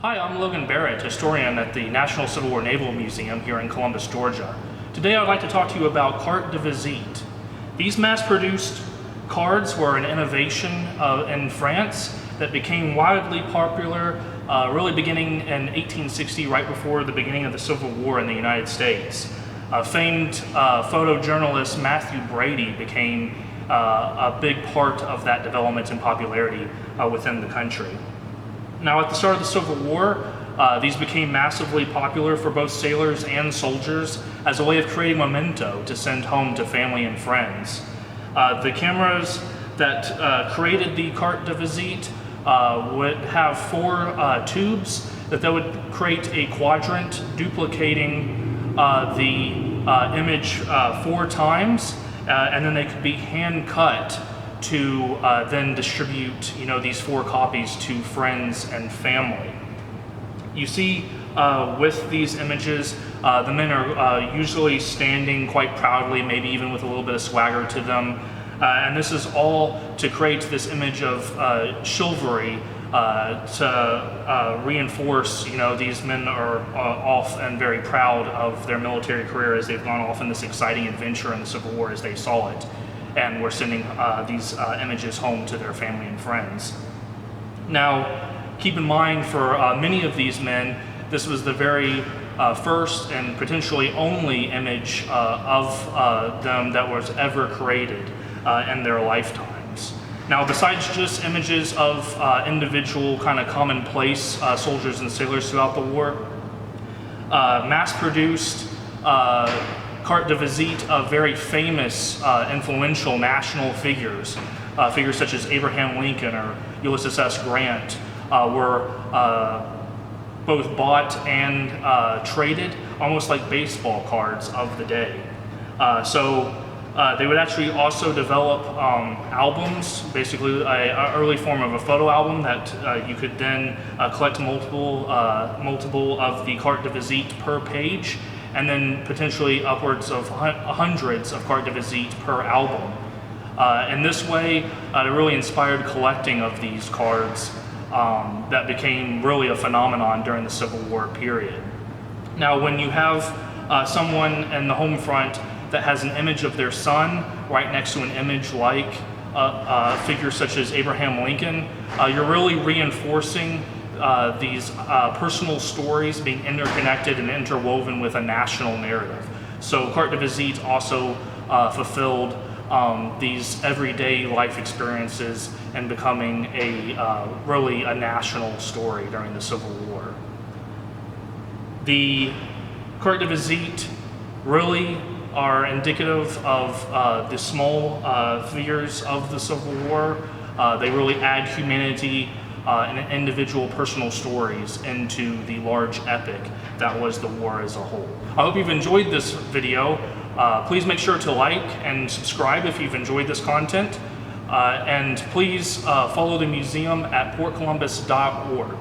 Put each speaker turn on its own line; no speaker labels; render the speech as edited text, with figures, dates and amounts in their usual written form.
Hi, I'm Logan Barrett, historian at the National Civil War Naval Museum here in Columbus, Georgia. Today I'd like to talk to you about Carte de Visite. These mass-produced cards were an innovation in France that became wildly popular really beginning in 1860, right before the beginning of the Civil War in the United States. Famed photojournalist Matthew Brady became a big part of that development in popularity within the country. Now, at the start of the Civil War, these became massively popular for both sailors and soldiers as a way of creating memento to send home to family and friends. The cameras that created the Carte de Visite would have four tubes that they would create a quadrant duplicating the image 4 times, and then they could be hand cut to then distribute, these 4 copies to friends and family. You see with these images, the men are usually standing quite proudly, maybe even with a little bit of swagger to them. And this is all to create this image of chivalry to reinforce, these men are off and very proud of their military career as they've gone off in this exciting adventure in the Civil War as they saw it. And we're sending these images home to their family and friends. Now, keep in mind for many of these men, this was the very first and potentially only image of them that was ever created in their lifetimes. Now, besides just images of individual kind of commonplace soldiers and sailors throughout the war, mass-produced Carte de Visite of very famous, influential national figures, figures such as Abraham Lincoln or Ulysses S. Grant, were both bought and traded, almost like baseball cards of the day. So they would actually also develop albums, basically an early form of a photo album that you could then collect multiple of the Carte de Visite per page, and then potentially upwards of hundreds of Carte de Visite per album. In this way, it really inspired collecting of these cards that became really a phenomenon during the Civil War period. Now, when you have someone in the home front that has an image of their son right next to an image like figures such as Abraham Lincoln, you're really reinforcing these personal stories being interconnected and interwoven with a national narrative. So Carte de Visite also fulfilled these everyday life experiences and becoming really a national story during the Civil War. The Carte de Visite really are indicative of the small figures of the Civil War. They really add humanity and individual personal stories into the large epic that was the war as a whole. I hope you've enjoyed this video. Please make sure to like and subscribe if you've enjoyed this content. And please follow the museum at portcolumbus.org.